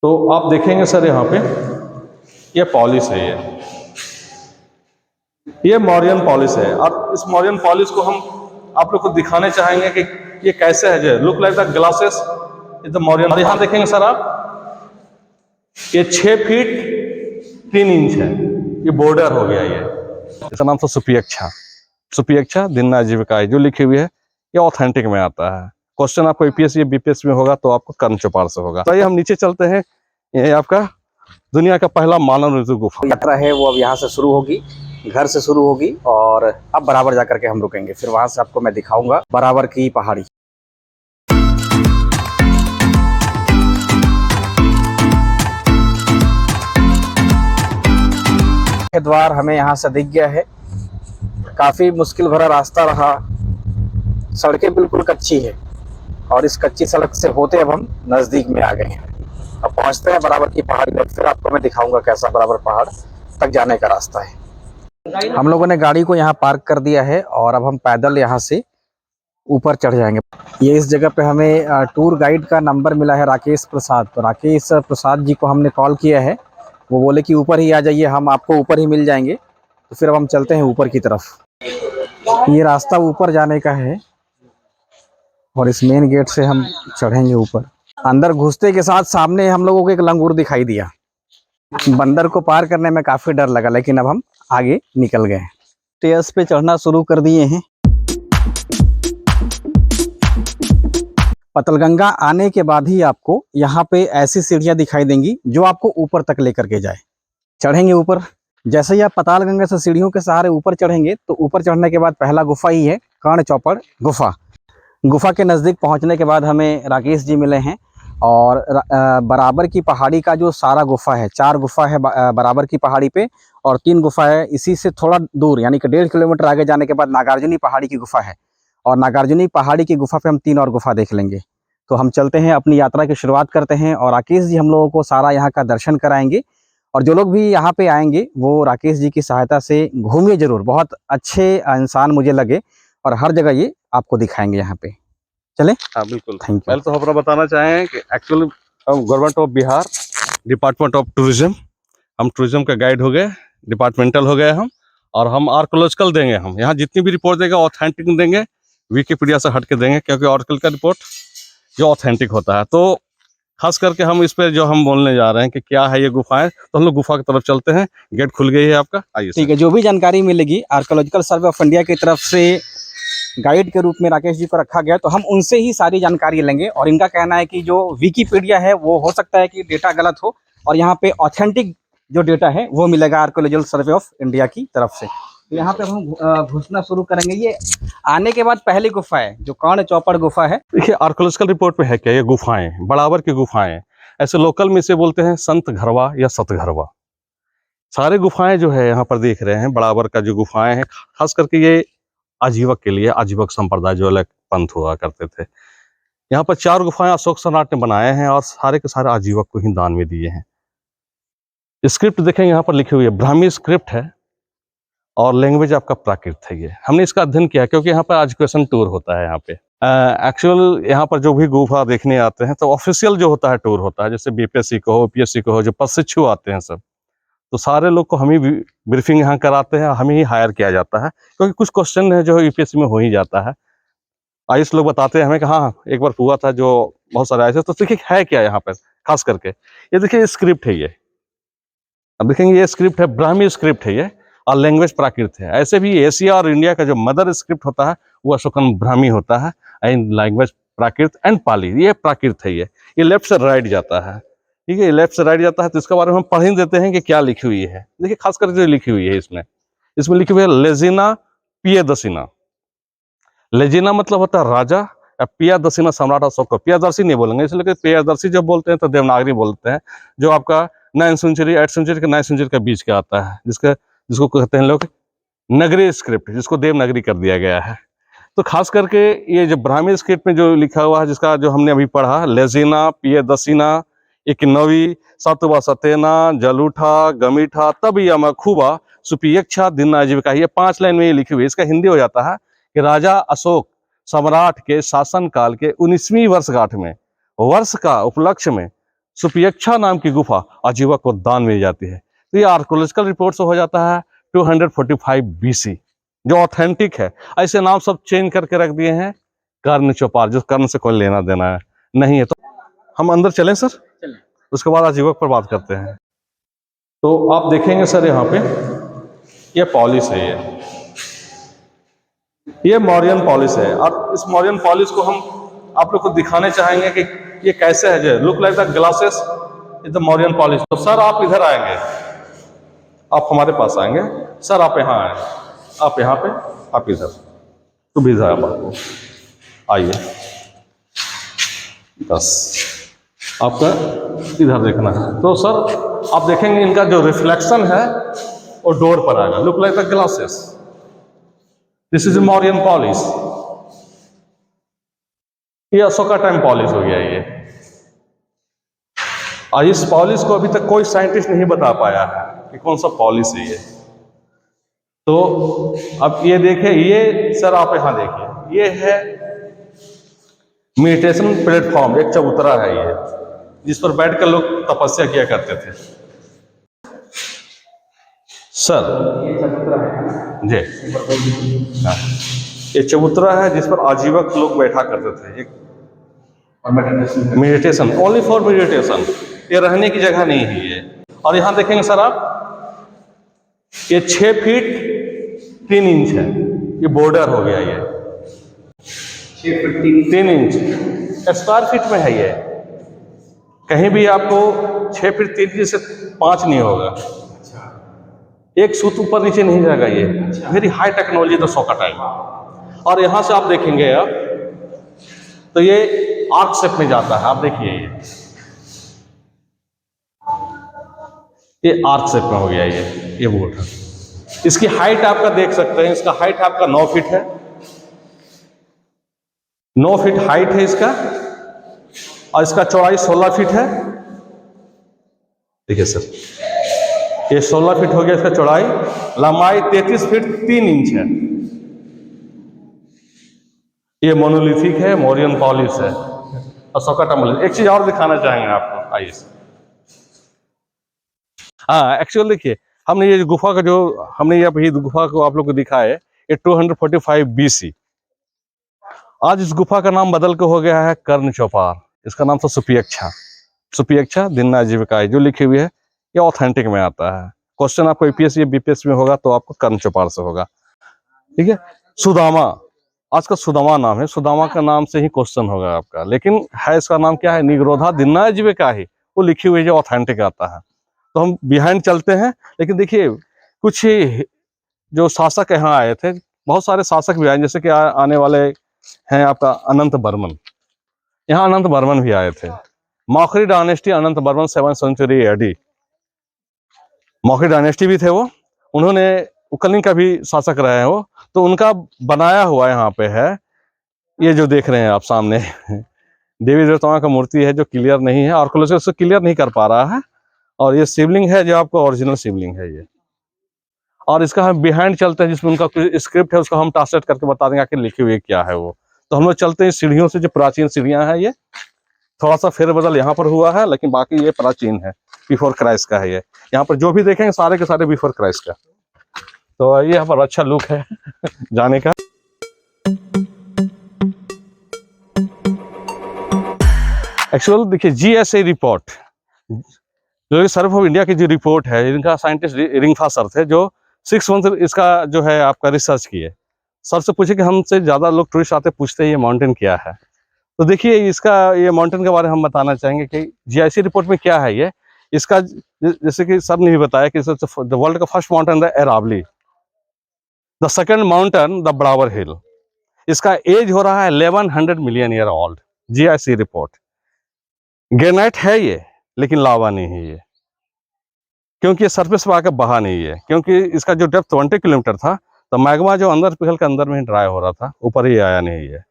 तो आप देखेंगे सर यहाँ पे ये पॉलिश है, ये मॉरियन पॉलिश है। और इस मॉरियन पॉलिश को हम आप लोग को दिखाने चाहेंगे कि ये कैसे है। जो look like the glasses is the Mauryan. और यहाँ देखेंगे सर आप, ये 6 फीट 3 इंच है, ये बॉर्डर हो गया। ये इसका नाम तो सुपियक्षा दिन आजीविका जो लिखी हुई है, ये ऑथेंटिक में आता है। क्वेश्चन आपको यूपीएससी बीपीएससी में होगा तो आपको कर्ण चौपाल से होगा। तो ये हम नीचे चलते हैं, ये आपका दुनिया का पहला मानव निर्मित गुफा यात्रा है वो अब यहाँ से शुरू होगी, घर से शुरू होगी और अब बराबर जाकर के हम रुकेंगे। फिर वहां से आपको मैं दिखाऊंगा बराबर की पहाड़ी। द्वार हमें यहाँ से दिख गया है। काफी मुश्किल भरा रास्ता रहा, सड़कें बिल्कुल कच्ची है और इस कच्ची सड़क से होते अब हम नजदीक में आ गए हैं। अब पहुंचते हैं बराबर की पहाड़ी में, फिर आपको मैं दिखाऊंगा कैसा बराबर पहाड़ तक जाने का रास्ता है। हम लोगों ने गाड़ी को यहाँ पार्क कर दिया है और अब हम पैदल यहाँ से ऊपर चढ़ जाएंगे। ये इस जगह पे हमें टूर गाइड का नंबर मिला है, राकेश प्रसाद। तो राकेश प्रसाद जी को हमने कॉल किया है, वो बोले कि ऊपर ही आ जाइए, हम आपको ऊपर ही मिल जाएंगे। तो फिर अब हम चलते हैं ऊपर की तरफ। ये रास्ता ऊपर जाने का है और इस मेन गेट से हम चढ़ेंगे ऊपर। अंदर घुसते के साथ सामने हम लोगों को एक लंगूर दिखाई दिया। बंदर को पार करने में काफी डर लगा, लेकिन अब हम आगे निकल गए। स्टेयर्स पे चढ़ना शुरू कर दिए हैं। पतलगंगा आने के बाद ही आपको यहाँ पे ऐसी सीढ़ियाँ दिखाई देंगी जो आपको ऊपर तक लेकर के जाए। चढ़ेंगे ऊपर। जैसे ही आप पतालगंगा से सीढ़ियों के सहारे ऊपर चढ़ेंगे तो ऊपर चढ़ने के बाद पहला गुफा ही है कर्ण चौपड़ गुफा। गुफा के नज़दीक पहुँचने के बाद हमें राकेश जी मिले हैं और बराबर की पहाड़ी का जो सारा गुफा है, 4 गुफा है बराबर की पहाड़ी पे और 3 गुफा है इसी से थोड़ा दूर, यानी कि 1.5 किलोमीटर आगे जाने के बाद नागार्जुनी पहाड़ी की गुफा है और नागार्जुनी पहाड़ी की गुफा पे हम 3 और गुफा देख लेंगे। तो हम चलते हैं, अपनी यात्रा की शुरुआत करते हैं और राकेश जी हम लोगों को सारा यहाँ का दर्शन कराएंगे। और जो लोग भी यहाँ पे आएंगे वो राकेश जी की सहायता से घूमिए जरूर, बहुत अच्छे इंसान मुझे लगे और हर जगह ये आपको दिखाएंगे यहाँ पे। चले? हाँ बिल्कुल। Thank you. पहले तो हम बताना चाहें कि एक्चुअली हम government of Bihar department of tourism, हम टूरिज्म का गाइड हो गए, डिपार्टमेंटल हो गए हम। और हम आर्कोलॉजिकल देंगे, हम यहाँ जितनी भी रिपोर्ट देंगे ऑथेंटिक देंगे, विकिपीडिया से हट के देंगे, क्योंकि आर्टिकल का रिपोर्ट जो ऑथेंटिक होता है। तो खास करके हम इस पे जो हम बोलने जा रहे हैं कि क्या है ये गुफाएं, तो हम लोग गुफा की तरफ चलते हैं। गेट खुल गई है आपका, आइए। ठीक है, जो भी जानकारी मिलेगी आर्कोलॉजिकल सर्वे ऑफ इंडिया की तरफ से गाइड के रूप में राकेश जी को रखा गया, तो हम उनसे ही सारी जानकारी लेंगे। और इनका कहना है कि जो विकिपीडिया है वो हो सकता है कि डेटा गलत हो और यहाँ पे ऑथेंटिक जो डेटा है वो मिलेगा आर्कोलॉजिकल सर्वे ऑफ इंडिया की तरफ से। तो यहाँ पे हम घुसना शुरू करेंगे। ये आने के बाद पहली गुफा है जो कर्ण चौपड़ गुफा है। देखिए आर्कोलॉजिकल रिपोर्ट में है क्या, ये गुफाएं बराबर की गुफाएं, ऐसे लोकल में इसे बोलते हैं संत घरवा या सतघरवा। सारे गुफाएं जो है यहाँ पर देख रहे हैं, बराबर का जो गुफाएं हैं, खास करके ये आजीवक के लिए, आजीवक संप्रदाय जो अलग पंथ हुआ करते थे। यहाँ पर 4 गुफाएं अशोक सम्राट ने बनाए हैं और सारे के सारे आजीवक को ही दान में दिए हैं। स्क्रिप्ट देखेंगे यहाँ पर लिखी हुई है, ब्राह्मी स्क्रिप्ट है और लैंग्वेज आपका प्राकृत है। ये हमने इसका अध्ययन किया क्योंकि यहाँ पर एजुकेशन टूर होता है। यहाँ पे एक्चुअल यहाँ पर जो भी गुफा देखने आते हैं तो ऑफिशियल जो होता है टूर होता है, जैसे बीपीएससी को हो, पीएससी को हो, जो प्रशिक्षु आते हैं सब, तो सारे लोग को हम ही ब्रीफिंग यहाँ कराते हैं, हमें ही हायर किया जाता है, क्योंकि कुछ क्वेश्चन है जो यूपीएससी में हो ही जाता है। आयुष लोग बताते हैं हमें कि हाँ एक बार हुआ था जो बहुत सारे आए थे। तो देखिए है क्या यहाँ पर खास करके, ये देखिए स्क्रिप्ट है ये, अब देखेंगे ये स्क्रिप्ट है, ब्राह्मी स्क्रिप्ट है ये और लैंग्वेज प्राकृत है। ऐसे भी एशिया और इंडिया का जो मदर स्क्रिप्ट होता है वो अशोकन ब्राह्मी होता है, एंड लैंग्वेज प्राकृत एंड पाली, ये प्राकृत है। ये लेफ्ट से राइट जाता है, ठीक है, लेफ्ट से राइट जाता है। तो इसके बारे में हम पढ़ ही देते हैं कि क्या लिखी हुई है। देखिए खास करके जो लिखी हुई है इसमें लिखी हुई है लेजिना पियदसिना। लेजिना मतलब होता है राजा, पियदसिना सम्राट अशोक को। पियदर्शी नहीं बोलेंगे, इसलिए कि पियदर्शी जब बोलते हैं तो देवनागरी बोलते हैं, जो आपका 9th सेंचुरी 8th सेंचुरी के 9th सेंचुरी के बीच का आता है, जिसको कहते हैं लोग नगरी स्क्रिप्ट, जिसको देवनागरी कर दिया गया है। तो खास करके ये जो ब्राह्मी स्क्रिप्ट में जो लिखा हुआ है, जिसका जो हमने अभी पढ़ा, लेजिना पियदसिना इकनवी सतवा सतेना जलूठा गमीठा तब यम खूबा सुपियक्षा दिन आजीविका, ये 5 लाइन में ये लिखी हुई है। इसका हिंदी हो जाता है कि राजा अशोक सम्राट के शासन काल के 19वीं वर्षगांठ में वर्ष का उपलक्ष्य में सुपियक्षा नाम की गुफा आजीवक को दान में दी जाती है। तो ये आर्कोलॉजिकल रिपोर्ट से हो जाता है 245 BC, जो ऑथेंटिक है। ऐसे नाम सब चेंज करके रख दिए हैं कर्ण चौपाल, जो कर्ण से कोई लेना देना है नहीं है। तो हम अंदर चलें सर, उसके बाद आजीवक पर बात करते हैं। तो आप देखेंगे सर यहाँ पे ये पॉलिश है, ये मौर्यन पॉलिश है। और इस मौर्यन पॉलिश को हम आप लोग को दिखाने चाहेंगे कि ये कैसे है। जो look like the glasses is the Mauryan polish. तो सर आप इधर आएंगे, आप हमारे पास आएंगे सर, आप यहाँ आए, आप यहाँ पे, आप इधर तो भी आप आपको आइए, बस आपका इधर देखना है। तो सर आप देखेंगे इनका जो रिफ्लेक्शन है वो डोर पर आएगा, look like the glasses. This is Mauryan polish. ये अशोका टाइम पॉलिश हो गया ये। और इस पॉलिश को अभी तक कोई साइंटिस्ट नहीं बता पाया है कि कौन सा पॉलिश है ये। तो अब ये देखिए, ये सर आप यहां देखिए, ये है मेडिटेशन प्लेटफॉर्म, एक चबूतरा है ये, जिस पर बैठकर लोग तपस्या किया करते थे। सर जी हाँ, ये चबूतरा है जिस पर आजीवक लोग बैठा करते थे, एक मेडिटेशन, ओनली फॉर मेडिटेशन। ये रहने की जगह नहीं है ये। और यहां देखेंगे सर आप, ये 6 फीट 3 इंच है, ये बॉर्डर हो गया ये 6 फीट 3 इंच स्क्वायर फीट में है ये। कहीं भी आपको 6 फीट 3 इंच से 5 नहीं होगा, एक सूत ऊपर नीचे नहीं जाएगा ये। Very high technology the Ashoka time. और यहां से आप देखेंगे आप तो ये आर्क शेप में जाता है, आप देखिए ये आर्क शेप में हो गया ये बोर्ड है। इसकी हाइट आपका देख सकते हैं, इसका हाइट आपका 9 फीट है, 9 फीट हाइट है इसका। और इसका चौड़ाई 16 फीट है। देखिए सर, ये 16 फीट हो गया इसका चौड़ाई। लंबाई 33 फीट 3 इंच है। ये मोनोलिथिक है, मौर्यन पॉलिश है, अशोका टाइम। एक चीज और दिखाना चाहेंगे आपको, आइए। हाँ, एक्चुअल देखिए, हमने ये गुफा का जो हमने ये गुफा को आप लोग को दिखाया है, ये 245 BC। आज इस गुफा का नाम बदल के हो गया है कर्ण चौपाल। इसका नाम था सुपियक्षा, सुपियक्षा दिन्ना आजीविका, जो लिखी हुई है ये ऑथेंटिक में आता है। क्वेश्चन आपको APS या BPS में होगा तो आपको कर्ण चौपाल से होगा, ठीक है। सुदामा, आज का सुदामा नाम है, सुदामा का नाम से ही क्वेश्चन होगा आपका। लेकिन है इसका नाम क्या है, निग्रोधा दिन्ना आजीविका ही, वो लिखी हुई जो ऑथेंटिक आता है। तो हम बिहाइंड चलते हैं। लेकिन देखिए, कुछ जो शासक यहाँ आए थे, बहुत सारे शासक भी आए, जैसे कि आने वाले हैं आपका अनंत बर्मन। यहाँ अनंत बर्मन भी आए थे। Maukhari dynasty, Anant Barman 7th century AD, Maukhari dynasty भी थे वो। उन्होंने कलिंग का भी शासक रहे हैं वो। तो उनका बनाया हुआ यहाँ पे है, ये जो देख रहे हैं आप सामने देवी देवताओं का मूर्ति है, जो क्लियर नहीं है, आर्कियोलॉजिस्ट उसको क्लियर नहीं कर पा रहा है। और ये शिवलिंग है, जो आपको ओरिजिनल शिवलिंग है ये। और इसका हम बिहाइंड चलते हैं, जिसमें उनका कुछ स्क्रिप्ट है, उसको हम ट्रांसलेट करके बता देंगे आखिर लिखी हुई क्या है वो। तो हम लोग चलते हैं सीढ़ियों से, जो प्राचीन सीढ़ियां हैं, ये थोड़ा सा फेरबदल यहाँ पर हुआ है, लेकिन बाकी ये प्राचीन है, बिफोर क्राइस्ट का है ये। यहाँ पर जो भी देखेंगे सारे के सारे बिफोर क्राइस्ट का। तो ये यहाँ पर अच्छा लुक है जाने का। एक्चुअल देखिए, GSA रिपोर्ट, जो सर्वे ऑफ इंडिया की जो रिपोर्ट है, इनका साइंटिस्ट रिंगफा सर थे, जो 6 मंथ इसका जो है आपका रिसर्च किए। सर से पूछे कि हमसे ज़्यादा लोग टूरिस्ट आते पूछते हैं ये माउंटेन क्या है। तो देखिए, इसका ये माउंटेन के बारे में हम बताना चाहेंगे कि GIC रिपोर्ट में क्या है ये। इसका जैसे कि सर ने भी बताया कि द वर्ल्ड का first mountain the Aravalli, the second mountain the Brawar hill. इसका एज हो रहा है 1100 million year old. GIC report, granite है ये, लेकिन लावा नहीं है ये, क्योंकि ये सरफेस पर आकर बहा नहीं है। क्योंकि इसका जो डेप्थ 20 किलोमीटर था, तो मैग्मा जो अंदर पिघल के अंदर में ही ड्राई हो रहा था, ऊपर ही आया नहीं है।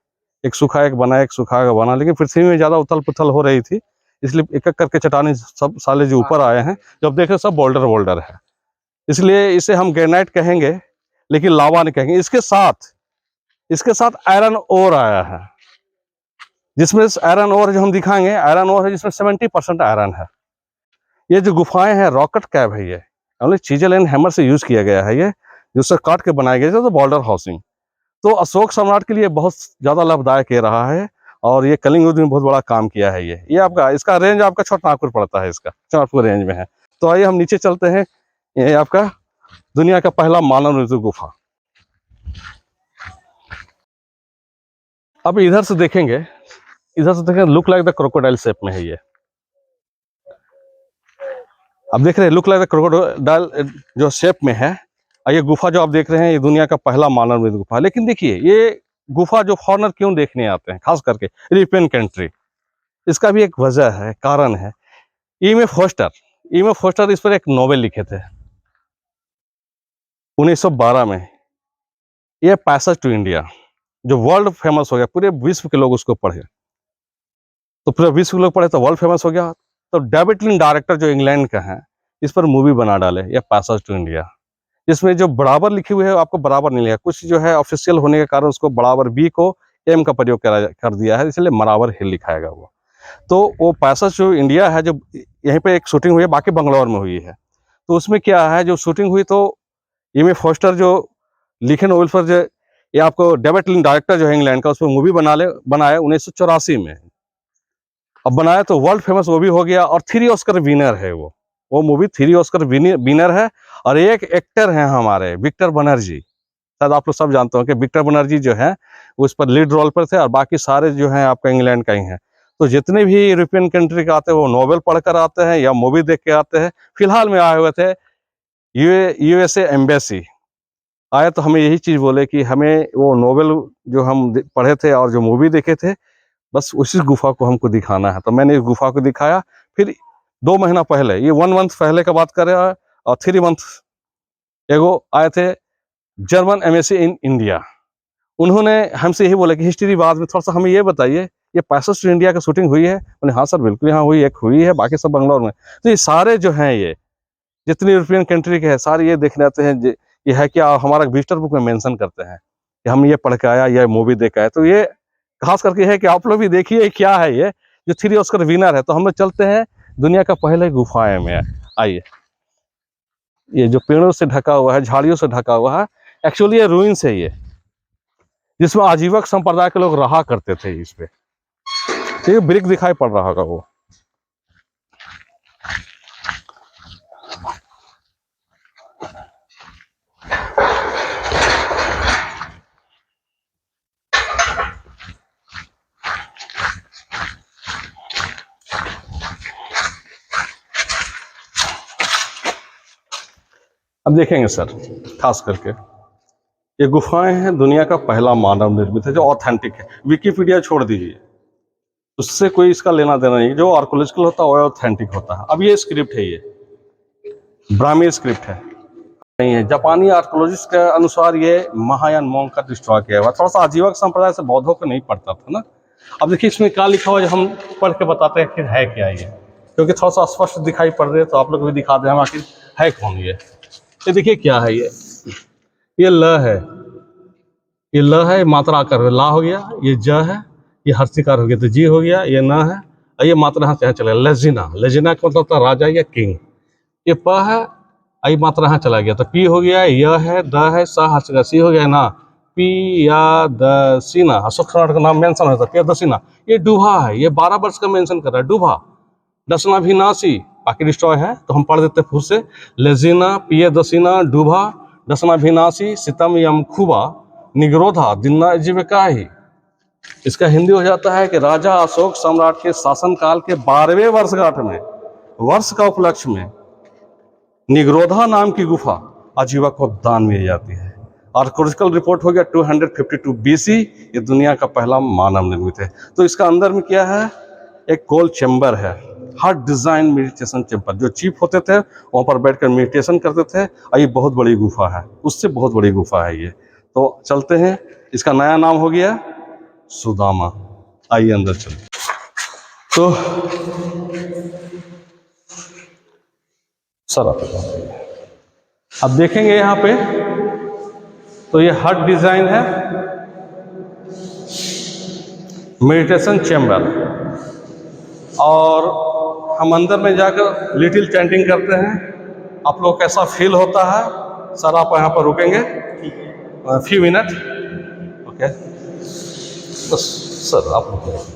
एक सूखा एक बना, एक सूखा का बना। लेकिन पृथ्वी में ज्यादा उथल पुथल हो रही थी, इसलिए एक एक करके चट्टानें सब साले जो ऊपर आए हैं, जब देखे सब बोल्डर है। इसलिए इसे हम ग्रेनाइट कहेंगे, लेकिन लावा नहीं कहेंगे। इसके साथ आयरन ओर आया है, जिसमें आयरन ओर जो हम दिखाएंगे, आयरन ओर है जिसमें 70% आयरन है। ये जो गुफाएं हैं रॉकेट कैब है, ये ओनली चीजल एंड हैमर से यूज किया गया है, ये जिससे काट के बनाया गया है, बॉर्डर हाउसिंग। तो अशोक सम्राट के लिए बहुत ज्यादा लाभदायक ये रहा है, और ये कलिंग युद्ध में बहुत बड़ा काम किया है। ये आपका इसका रेंज आपका छोटानागपुर पड़ता है, इसका छोटानागपुर रेंज में है। तो आइए हम नीचे चलते हैं। ये आपका दुनिया का पहला मानव निर्मित गुफा। अब इधर से देखेंगे, look like the crocodile shape में है ये। अब देख रहे हैं लुक लाइक द क्रोकोडाइल जो शेप में है। और ये गुफा जो आप देख रहे हैं, ये दुनिया का पहला मानव निर्मित गुफा। लेकिन देखिए ये गुफा जो फॉरेनर क्यों देखने आते हैं, खास करके यूरोपियन कंट्री, इसका भी एक वजह है, कारण है। ई.एम.एफ. फोस्टर इस पर एक नोवेल लिखे थे 1912 में। ये पैसेज टू इंडिया जो वर्ल्ड फेमस हो गया, पूरे विश्व के लोग उसको पढ़े, तो पूरे विश्व के लोग पढ़े तो वर्ल्ड फेमस हो गया। तो डेविड लिन डायरेक्टर जो इंग्लैंड का है, इस पर मूवी बना डाले, ये पैसेज टू इंडिया। जिसमें जो बराबर लिखे हुए है आपको बराबर नहीं लिखा, कुछ जो है ऑफिशियल होने के कारण उसको बराबर बी को एम का प्रयोग कर दिया है, इसलिए मरावर हिल लिखाएगा वो। तो वो पैसेज जो इंडिया है, जो यहीं पे एक शूटिंग हुई है, बाकी बंगलौर में हुई है। तो उसमें क्या है, जो शूटिंग हुई तो ई.एम.एफ. फोस्टर जो लिखे नोवेल पर, जो ये आपको डेविड लिन डायरेक्टर जो है इंग्लैंड का, उस पर मूवी बनाया 1984 में। अब बनाया तो वर्ल्ड फेमस वो भी हो गया, और 3 ऑस्कर विनर है वो मूवी 3 ऑस्कर विनर है। और एक एक्टर हैं हमारे विक्टर बनर्जी, शायद आप लोग सब जानते हो कि विक्टर बनर्जी जो है उस पर लीड रोल पर थे, और बाकी सारे जो हैं आपका इंग्लैंड का ही हैं। तो जितने भी यूरोपियन कंट्री के आते हैं वो नोवेल पढ़कर आते हैं या मूवी देख के आते हैं। फिलहाल में आए हुए थे यूएसए एम्बेसी आए, तो हमें यही चीज़ बोले कि हमें वो नोवेल जो हम पढ़े थे और जो मूवी देखे थे, बस उसी गुफा को हमको दिखाना है। तो मैंने इस गुफा को दिखाया। फिर 2 महीना पहले, ये 1 मंथ पहले का बात कर रहा है, और 3 मंथ एगो आए थे जर्मन एम्बेसी इन इंडिया। उन्होंने हमसे यही बोला कि हिस्ट्री बाद में थोड़ा सा हमें ये बताइए, ये पैसेज टू इंडिया का शूटिंग हुई है? बोले हाँ सर बिल्कुल, यहाँ हुई, एक हुई है, बाकी सब बंगलौर में। तो ये सारे जो हैं, ये जितनी यूरोपियन कंट्री के हैं सारे ये देखने आते हैं। ये है कि हमारा विजिटर बुक में मेंशन करते हैं कि हम ये पढ़ के आया, ये मूवी देख के आया। तो ये खास करके है कि आप लोग भी देखिए क्या है ये जो 3 ऑस्कर विनर है। तो हम लोग चलते हैं दुनिया का पहले गुफाएं में। आइए, ये जो पेड़ों से ढका हुआ है, झाड़ियों से ढका हुआ है, एक्चुअली ये रूइंस है ये, जिसमें आजीवक संप्रदाय के लोग रहा करते थे इस पे। तो ये ब्रिक दिखाई पड़ रहा होगा वो। अब देखेंगे सर, खास करके ये गुफाएं हैं दुनिया का पहला मानव निर्मित है, जो ऑथेंटिक है। विकिपीडिया छोड़ दीजिए, उससे कोई इसका लेना देना नहीं। जो आर्कोलॉजिकल होता है वो ऑथेंटिक होता है। अब ये स्क्रिप्ट है, ये ब्राह्मी स्क्रिप्ट है, नहीं है। जापानी आर्कोलॉजिस्ट के अनुसार ये महायान मोंग का डिस्ट्रॉय किया हुआ। थोड़ा सा आजीवक संप्रदाय से बौद्धों को नहीं पड़ता था ना। अब देखिए इसमें क्या लिखा हुआ है, जो हम पढ़ के बताते हैं कि है क्या ये, क्योंकि थोड़ा सा स्पष्ट दिखाई पड़ रहे हैं, तो आप लोग भी दिखा दें हम आखिर है कौन ये देखिए क्या है ये ल है, ये ल है, मात्रा आकर ला हो गया, ये ज है, ये हर्षिकार हो गया तो जी हो गया, ये न है, और ये मात्रा यहाँ से चला गया लेजिना। लेजिना का मतलब था राजा या किंग। ये प है, आई मात्रा यहाँ चला गया तो पी हो गया, य है, द है, स हर्षिकार, सी हो गया ना, पी या द सीना। अशोक सम्राट का नाम मेंशन होता है, पिया दसीना। ये डूबा है, ये 12 वर्ष का मेंशन कर रहा है, डूबा। दसना भी नासी, बाकी डिस्ट्रॉय है तो हम पढ़ देते हैं फिर से। लेजिना, पिए दसीना, डूबा, दसना भी नासी, सितम यम खुबा, निगरोधा, दिन्ना जीविका ही। इसका हिंदी हो जाता है कि राजा अशोक सम्राट के शासनकाल के 12वें वर्षगांठ में, वर्ष का उपलक्ष्य में, निगरोधा नाम की गुफा आजीवा को दान में जाती है। आर्कोलॉजिकल रिपोर्ट हो गया 252 BC। ये दुनिया का पहला मानव निर्मित है। तो इसका अंदर में क्या है, एक गोल चैम्बर है, हार्ट डिजाइन मेडिटेशन चैम्बर। जो चीफ होते थे वहां पर बैठकर मेडिटेशन करते थे, और ये बहुत बड़ी गुफा है, उससे बहुत बड़ी गुफा है ये। तो चलते हैं, इसका नया नाम हो गया सुदामा। आइए अंदर चलते। तो सर अब देखेंगे यहाँ पे, तो ये हार्ट डिजाइन है, मेडिटेशन चैम्बर। और हम अंदर में जाकर लिटिल चैंटिंग करते हैं। आप लोग कैसा फील होता है सर? आप यहाँ पर रुकेंगे फ्यू मिनट, ओके? बस सर आप रुकेंगे।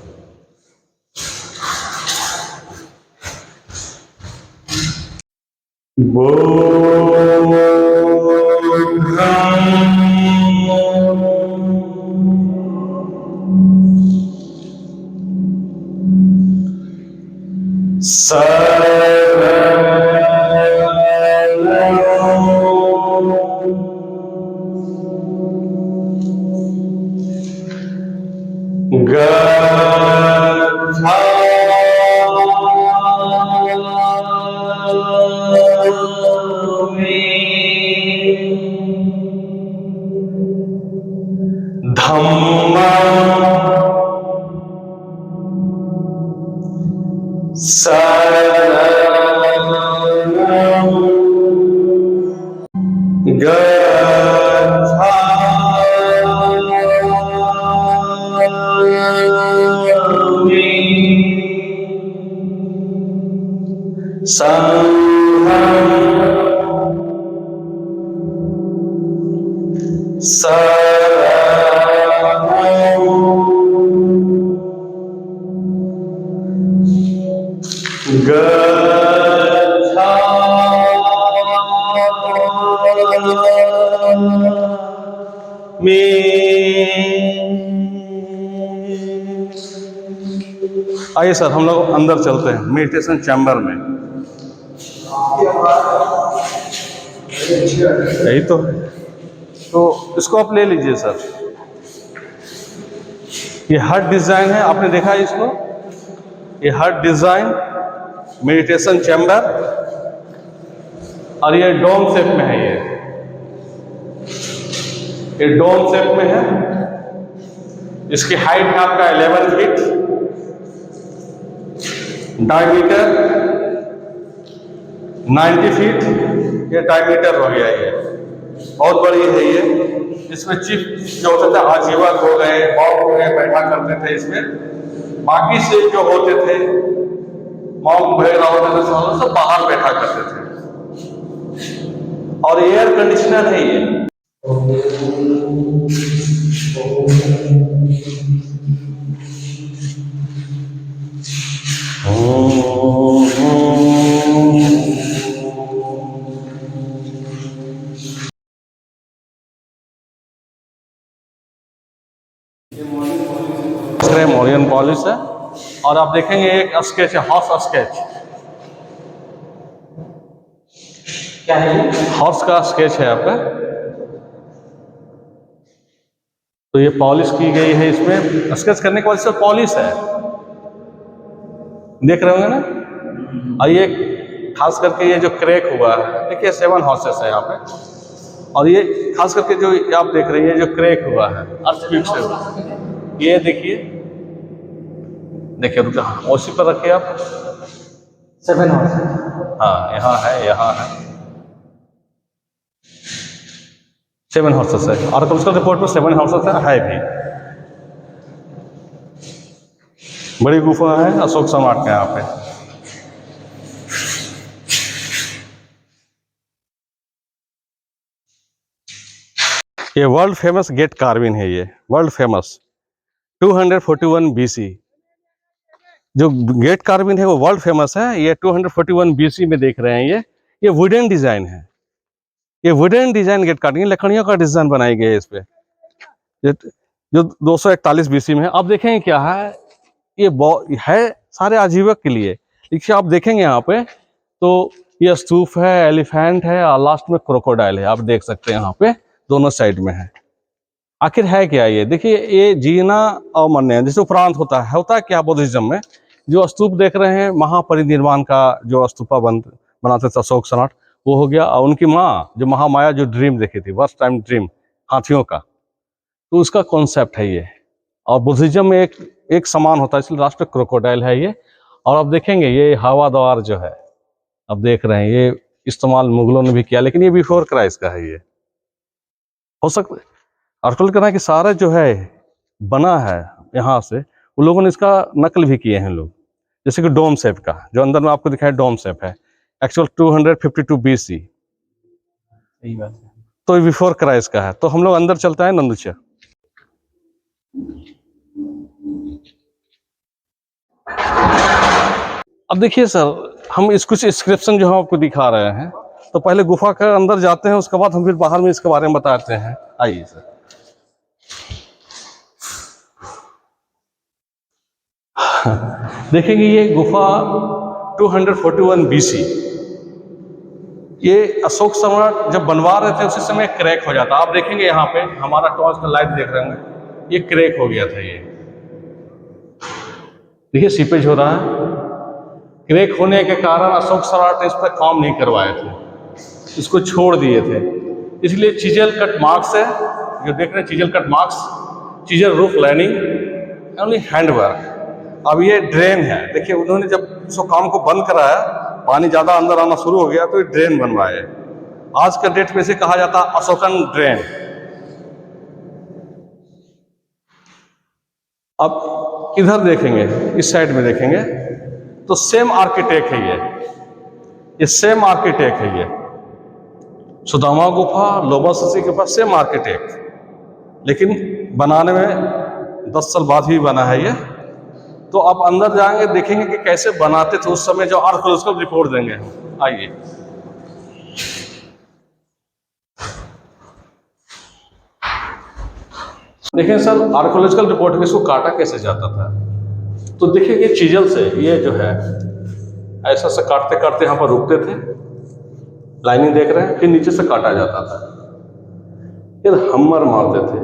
आइए सर हम लोग अंदर चलते हैं मेडिटेशन चैम्बर में। यही तो है, तो इसको आप ले लीजिए सर। ये हार्ट डिजाइन है, आपने देखा है इसको? ये हार्ट डिजाइन मेडिटेशन चैम्बर, और ये डोम शेप में है। ये डोम शेप में है। इसकी हाइट है आपका 11 फीट, डायमीटर 90 फीट, ये डायमीटर हो गया। ये बहुत बड़ी है। ये इसमें चीफ जो होते थे आजीवक हो गए, मॉन्क हो गए, बैठा करते थे इसमें। बाकी से जो होते थे मॉन्क वगैरह होते थे सब बाहर बैठा करते थे। और एयर कंडीशनर है ये। मोरियन पॉलिश है। और आप देखेंगे एक स्केच है, हॉर्स स्केच। क्या है? हॉर्स का स्केच है आपका। तो ये पॉलिश की गई है। इसमें स्केच करने के बाद से पॉलिश है, देख रहे होंगे ना। और ये खास करके ये जो क्रैक हुआ है, देखिए 7 हॉर्सेस है यहाँ पे। और ये खास करके जो आप देख रहे हैं, ये जो क्रैक हुआ है अर्थक्वेक से, ये देखिए रुका, उसी पर रखिए आप। 7 हॉर्सेस, हाँ यहाँ है, यहाँ है 7 हॉर्सेस है। और उसका रिपोर्ट में 7 हॉर्सेस है भी। बड़ी गुफा है अशोक सम्राट के यहाँ पे। ये वर्ल्ड फेमस गेट कार्विंग है। ये वर्ल्ड फेमस 241 BC जो गेट कार्विंग है वो वर्ल्ड फेमस है। ये 241 BC में देख रहे हैं। ये वुडन डिजाइन है। ये वुडन डिजाइन गेट कार्विंग, लकड़ियों का डिजाइन बनाई गई है इस पे, जो 241 BC में है। अब देखेंगे क्या है, ये है सारे आजीवक के लिए। देखिए आप देखेंगे यहाँ पे तो ये स्तूप है, एलिफेंट है, और लास्ट में क्रोकोडाइल है। आप देख सकते हैं यहाँ पे दोनों साइड में है। आखिर है क्या ये? देखिए ये जीना और मरने जैसे उपरांत होता है क्या बुद्धिज्म में? जो स्तूप देख रहे हैं महापरिनिर्वाण का जो स्तूपा बनाते थे अशोक सम्राट, वो हो गया। और उनकी माँ जो महामाया जो ड्रीम देखी थी, फर्स्ट टाइम ड्रीम हाथियों का, तो उसका कॉन्सेप्ट है ये। और बुद्धिज्म में एक समान होता है, इसलिए लास्ट में क्रोकोडाइल है ये। और अब देखेंगे ये हवा द्वार जो है, अब देख रहे हैं ये इस्तेमाल मुगलों ने भी किया, लेकिन ये बिफोर क्राइस्ट का है। ये हो सकता है आर्कियोलॉजी कहना है कि सारा जो है बना है यहाँ से उन लोगों ने इसका नकल भी किए हैं लोग, जैसे कि डोम शेप का जो अंदर में आपको दिखाया डोम शेप है, एक्चुअल 252 BC, सही बात है। तो बिफोर क्राइस्ट का है। तो हम लोग अंदर चलते हैं नंदुचा। अब देखिए सर, हम इस कुछ इंस्क्रिप्शन जो हम आपको दिखा रहे हैं, तो पहले गुफा के अंदर जाते हैं, उसके बाद हम फिर बाहर में इसके बारे में बताते हैं। आइए सर। देखेंगे ये गुफा 241 BC, ये अशोक सम्राट जब बनवा रहे थे उसी समय क्रैक हो जाता। आप देखेंगे यहाँ पे हमारा टॉर्च का लाइट देख रहे होंगे, ये क्रैक हो गया था। ये देखिए सीपेज हो रहा है। क्रैक होने के कारण अशोक सम्राट ने इस पर काम नहीं करवाए थे, इसको छोड़ दिए थे। इसलिए चिजल कट मार्क्स है जो देख रहे हैं, chisel cut marks, chisel roof lining, only handwork. अब ये ड्रेन है, देखिए उन्होंने जब इसको काम को बंद कराया, पानी ज्यादा अंदर आना शुरू हो गया, तो ये ड्रेन बनवाए। आज के डेट में इसे कहा जाता है अशोकन ड्रेन। अब इधर देखेंगे, इस साइड में देखेंगे तो सेम आर्किटेक्ट है ये सेम आर्किटेक्ट है। ये सुदामा गुफा, लोबाससी गुफा, सेम आर्किटेक्ट, लेकिन बनाने में 10 साल बाद ही बना है ये। तो अब अंदर जाएंगे, देखेंगे कि कैसे बनाते थे उस समय, जो आर्कियोलॉजिकल रिपोर्ट देंगे। आइए। देखें सर, आर्कियोलॉजिकल रिपोर्ट में इसको काटा कैसे जाता था। तो देखिए ये चीजल से, ये जो है ऐसा से काटते काटते यहाँ पर रुकते थे, लाइनिंग देख रहे हैं, फिर नीचे से काटा जाता था, फिर हम्मर मारते थे।